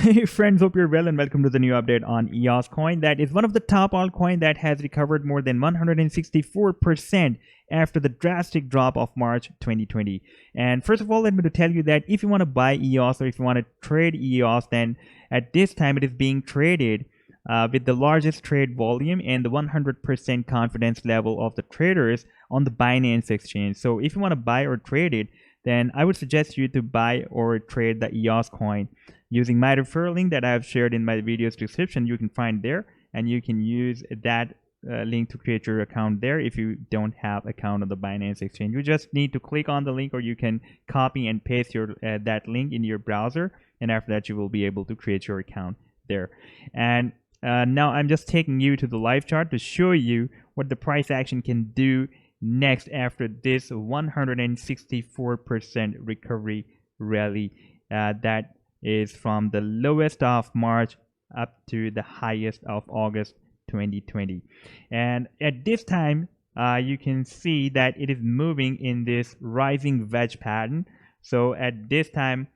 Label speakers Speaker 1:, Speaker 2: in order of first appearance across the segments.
Speaker 1: Hey friends, hope you're well and welcome to the new update on EOS coin. That is one of the top altcoin that has recovered more than 164% after the drastic drop of March 2020. And first of all, let me to tell you that if you want to buy EOS or if you want to trade EOS, then at this time it is being traded with the largest trade volume and the 100% confidence level of the traders on the Binance exchange. So if you want to buy or trade it, then I would suggest you to buy or trade the EOS coin using my referral link that I have shared in my video's description. You can find there, and you can use that link to create your account there if you don't have account on the Binance exchange. You just need to click on the link, or you can copy and paste your that link in your browser, and after that you will be able to create your account there. And now I'm just taking you to the live chart to show you what the price action can do next after this 164% recovery rally that is from the lowest of March up to the highest of August 2020. And at this time you can see that it is moving in this rising wedge pattern. So at this time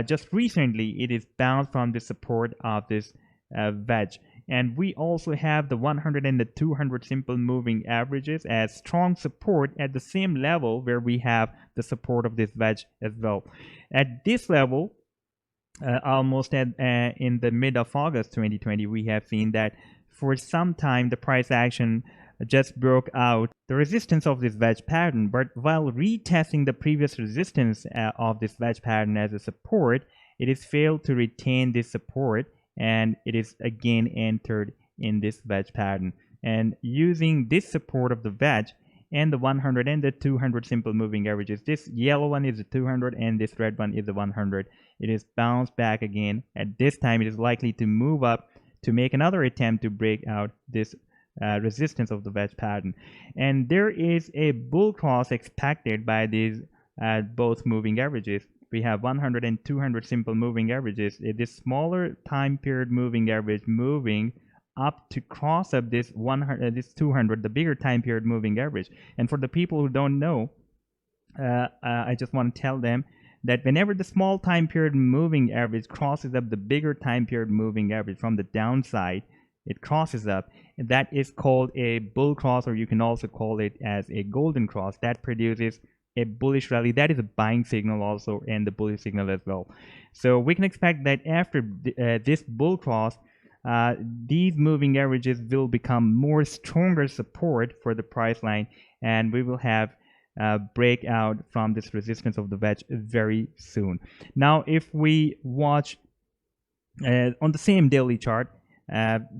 Speaker 1: just recently it is bounced from the support of this wedge. And we also have the 100 and the 200 simple moving averages as strong support at the same level where we have the support of this wedge as well. At this level, almost in the mid of August 2020, we have seen that for some time the price action just broke out the resistance of this wedge pattern, but while retesting the previous resistance of this wedge pattern as a support, it has failed to retain this support, and it is again entered in this wedge pattern. And using this support of the wedge and the 100 and the 200 simple moving averages, this yellow one is the 200 and this red one is the 100, it is bounced back again. At this time it is likely to move up to make another attempt to break out this resistance of the wedge pattern. And there is a bull cross expected by these both moving averages. We have 100 and 200 simple moving averages. This smaller time period moving average moving up to cross up this 100, this 200, the bigger time period moving average. And for the people who don't know, I just want to tell them that whenever the small time period moving average crosses up the bigger time period moving average from the downside, it crosses up, and that is called a bull cross, or you can also call it as a golden cross. That produces a bullish rally. That is a buying signal also, and the bullish signal as well. So we can expect that after this bull cross, these moving averages will become more stronger support for the price line, and we will have breakout from this resistance of the wedge very soon. Now if we watch on the same daily chart,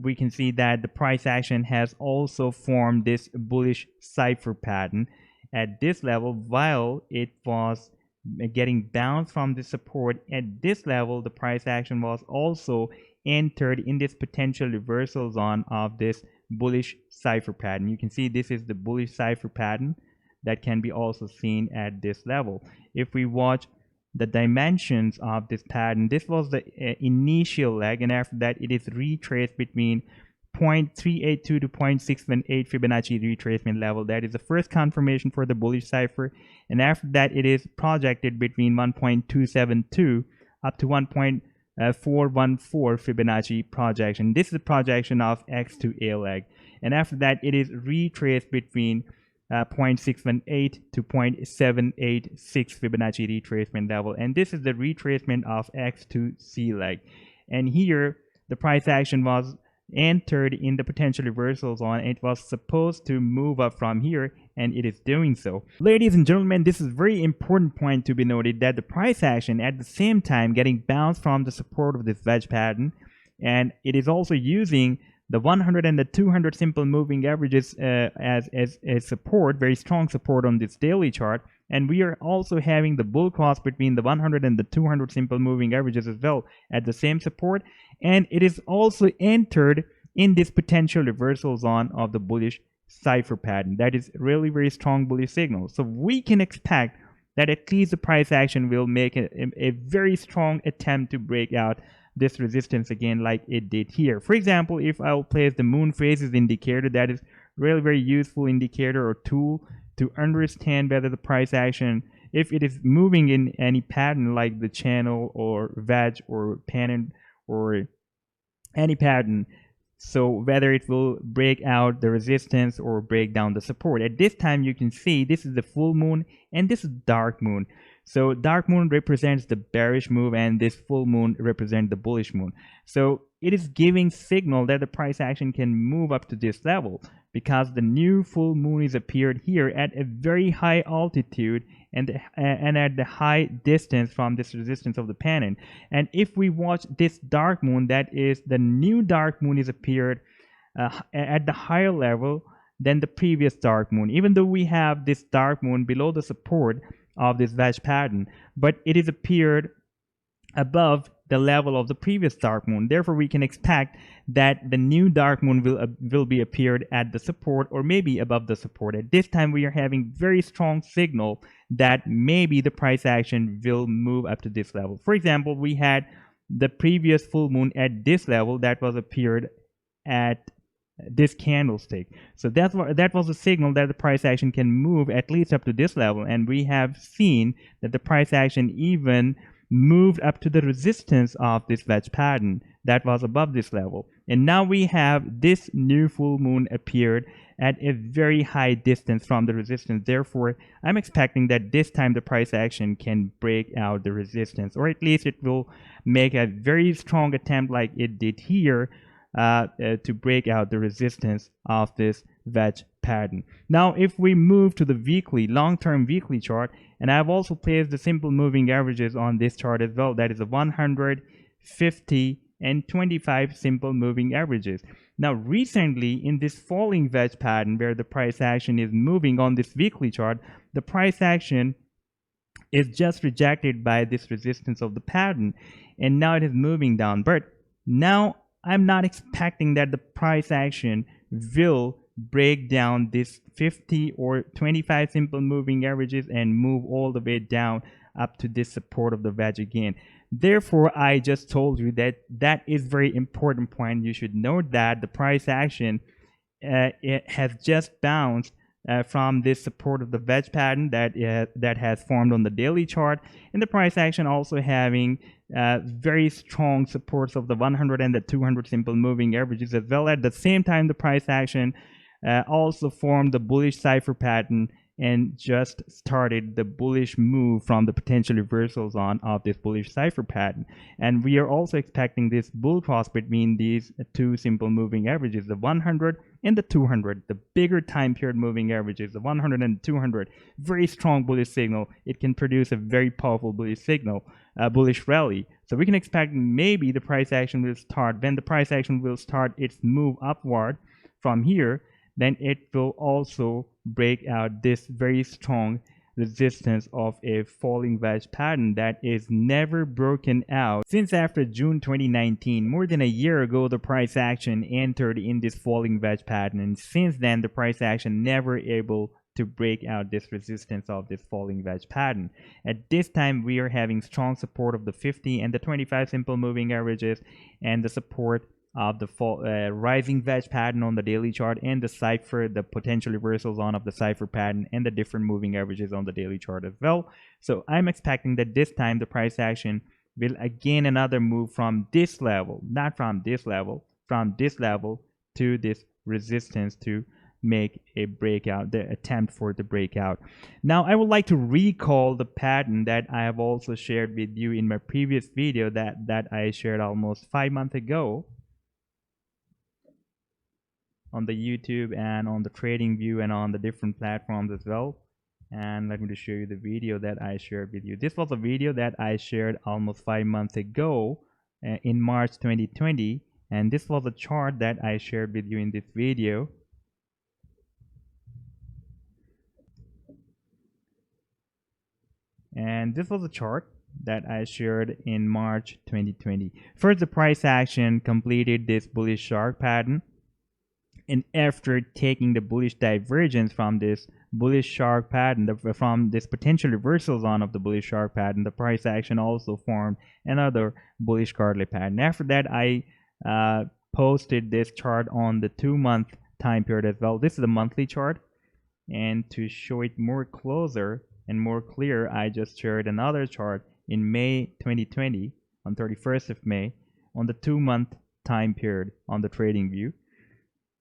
Speaker 1: we can see that the price action has also formed this bullish cipher pattern at this level. While it was getting bounced from the support at this level, the price action was also entered in this potential reversal zone of this bullish cipher pattern. You can see this is the bullish cipher pattern that can be also seen at this level. If we watch the dimensions of this pattern, this was the initial leg, and after that it is retraced between 0.382 to 0.618 Fibonacci retracement level. That is the first confirmation for the bullish cipher, and after that it is projected between 1.272 up to 1.414 Fibonacci projection. This is the projection of X to A leg, and after that it is retraced between 0.618 to 0.786 Fibonacci retracement level, and this is the retracement of X to C leg. And here the price action was entered in the potential reversal zone. It was supposed to move up from here, and it is doing so. Ladies and gentlemen, this is a very important point to be noted, that the price action at the same time getting bounced from the support of this wedge pattern, and it is also using the 100 and the 200 simple moving averages as support, very strong support on this daily chart. And we are also having the bull cross between the 100 and the 200 simple moving averages as well at the same support, and it is also entered in this potential reversal zone of the bullish cipher pattern. That is really very strong bullish signal. So we can expect that at least the price action will make a very strong attempt to break out this resistance again, like it did here. For example, if I'll place the moon phases indicator, that is really very useful indicator or tool to understand whether the price action, if it is moving in any pattern like the channel or wedge or pennant or any pattern. So whether it will break out the resistance or break down the support. At this time, you can see this is the full moon and this is dark moon. So dark moon represents the bearish move and this full moon represents the bullish moon. So it is giving signal that the price action can move up to this level because the new full moon is appeared here at a very high altitude and at the high distance from this resistance of the pennant. And if we watch this dark moon, that is the new dark moon is appeared at the higher level than the previous dark moon, even though we have this dark moon below the support of this wedge pattern, but it is appeared above the level of the previous dark moon. Therefore, we can expect that the new dark moon will be appeared at the support or maybe above the support. At this time, we are having very strong signal that maybe the price action will move up to this level. For example, we had the previous full moon at this level that was appeared at this candlestick. So that was a signal that the price action can move at least up to this level, and we have seen that the price action even moved up to the resistance of this wedge pattern that was above this level. And now we have this new full moon appeared at a very high distance from the resistance. Therefore, I'm expecting that this time the price action can break out the resistance, or at least it will make a very strong attempt like it did here to break out the resistance of this wedge pattern. Now, if we move to the weekly, long-term weekly chart, and I've also placed the simple moving averages on this chart as well, that is the 100, 50, and 25 simple moving averages. Now, recently in this falling wedge pattern where the price action is moving on this weekly chart, the price action is just rejected by this resistance of the pattern, and now it is moving down. But now I'm not expecting that the price action will break down this 50 or 25 simple moving averages and move all the way down up to this support of the wedge again. Therefore, I just told you that that is very important point. You should note that the price action it has just bounced from this support of the wedge pattern that has formed on the daily chart, and the price action also having very strong supports of the 100 and the 200 simple moving averages as well. At the same time, the price action also formed the bullish cipher pattern and just started the bullish move from the potential reversals on of this bullish cipher pattern. And we are also expecting this bull cross between these two simple moving averages, the 100 and the 200, the bigger time period moving averages, the 100 and 200. Very strong bullish signal. It can produce a very powerful bullish signal, bullish rally. So we can expect maybe the price action will start, when the price action will start its move upward from here, then it will also break out this very strong resistance of a falling wedge pattern that is never broken out since after June 2019. More than a year ago, the price action entered in this falling wedge pattern, and since then the price action never able to break out this resistance of this falling wedge pattern. At this time, we are having strong support of the 50 and the 25 simple moving averages, and the support of the rising wedge pattern on the daily chart, and the cipher, the potential reversals on of the cipher pattern, and the different moving averages on the daily chart as well. So I'm expecting that this time the price action will again another move from this level, not from this level, from this level to this resistance to make a breakout, the attempt for the breakout. Now, I would like to recall the pattern that I have also shared with you in my previous video that I shared almost 5 months ago on the YouTube and on the Tradingview and on the different platforms as well. And let me just show you the video that I shared with you. This was a video that I shared almost 5 months ago in March 2020, and this was a chart that I shared with you in this video. And this was a chart that I shared in March 2020. First, the price action completed this bullish shark pattern, and after taking the bullish divergence from this bullish shark pattern, from this potential reversals on of the bullish shark pattern, the price action also formed another bullish candle pattern. After that, I posted this chart on the 2-month time period as well. This is the monthly chart, and to show it more closer and more clear, I just shared another chart in May 2020, on 31st of May, on the 2-month time period on the Tradingview.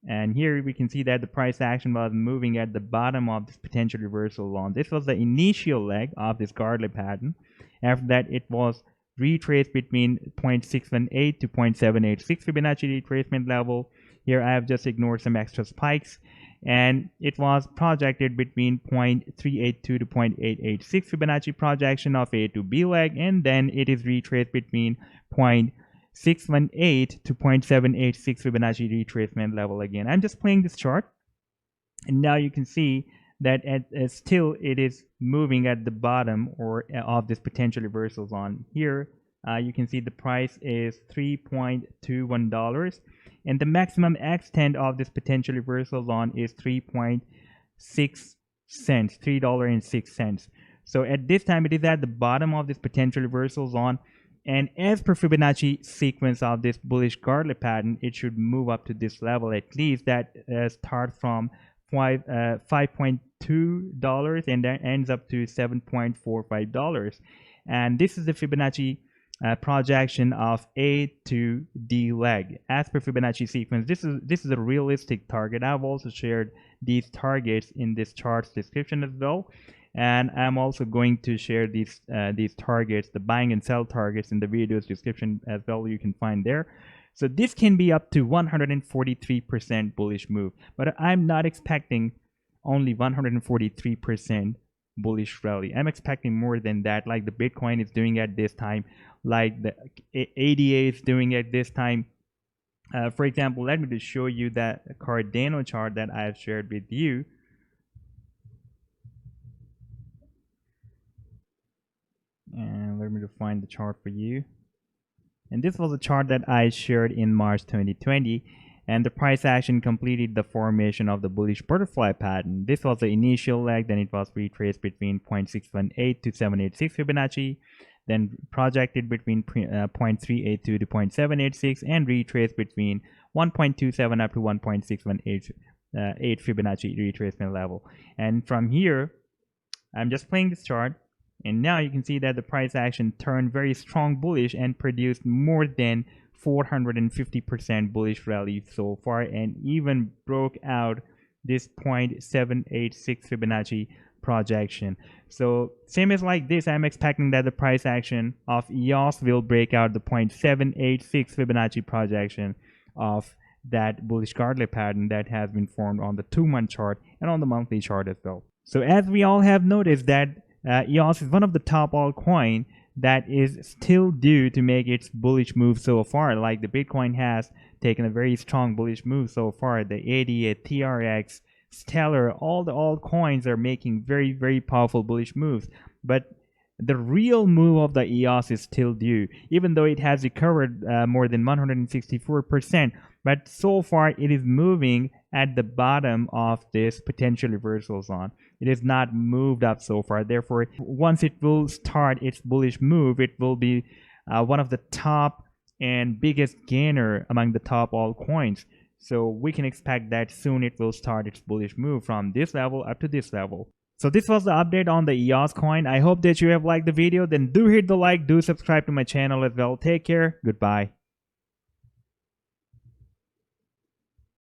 Speaker 1: And here we can see that the price action was moving at the bottom of this potential reversal line. This was the initial leg of this Gartley pattern. After that, it was retraced between 0.618 to 0.786 Fibonacci retracement level. Here I have just ignored some extra spikes, and it was projected between 0.382 to 0.886 Fibonacci projection of A to B leg, and then it is retraced between 0.618 to 0.786 Fibonacci retracement level again. I'm just playing this chart, and now you can see that still it is moving at the bottom of this potential reversal zone. Here you can see the price is $3.21, and the maximum extent of this potential reversal zone is 3.6 cents, $3.06. So at this time it is at the bottom of this potential reversal zone, and as per Fibonacci sequence of this bullish Gartley pattern, it should move up to this level at least, that starts from $5.2 and then ends up to $7.45. And this is the Fibonacci projection of A to D leg as per Fibonacci sequence. This is a realistic target. I've also shared these targets in this chart's description as well, and I'm also going to share these targets, the buying and sell targets, in the video's description as well. You can find there. So this can be up to 143% bullish move, but I'm not expecting only 143% bullish rally. I'm expecting more than that, like the Bitcoin is doing at this time, like the ADA is doing at this time. For example, let me just show you that Cardano chart that I have shared with you. And let me just find the chart for you. And this was a chart that I shared in March 2020, and the price action completed the formation of the bullish butterfly pattern. This was the initial leg, then it was retraced between 0.618 to 786 Fibonacci, then projected between 0.382 to 0.786, and retraced between 1.27 up to 1.618 Fibonacci retracement level. And from here, I'm just playing this chart, and now you can see that the price action turned very strong bullish and produced more than 450% bullish rally so far, and even broke out this 0.786 Fibonacci projection. So same as like this, I'm expecting that the price action of EOS will break out the 0.786 Fibonacci projection of that bullish Gartley pattern that has been formed on the 2-month chart and on the monthly chart as well. So as we all have noticed that EOS is one of the top altcoin that is still due to make its bullish move so far. Like the Bitcoin has taken a very strong bullish move so far. The ADA, TRX, Stellar, all the altcoins are making very, very powerful bullish moves. But the real move of the EOS is still due, even though it has recovered more than 164%. But so far, it is moving at the bottom of this potential reversal zone. It is not moved up so far. Therefore, once it will start its bullish move, it will be one of the top and biggest gainer among the top altcoins. So we can expect that soon it will start its bullish move from this level up to this level. So this was the update on the EOS coin. I hope that you have liked the video. Then do hit the like, do subscribe to my channel as well. Take care. Goodbye.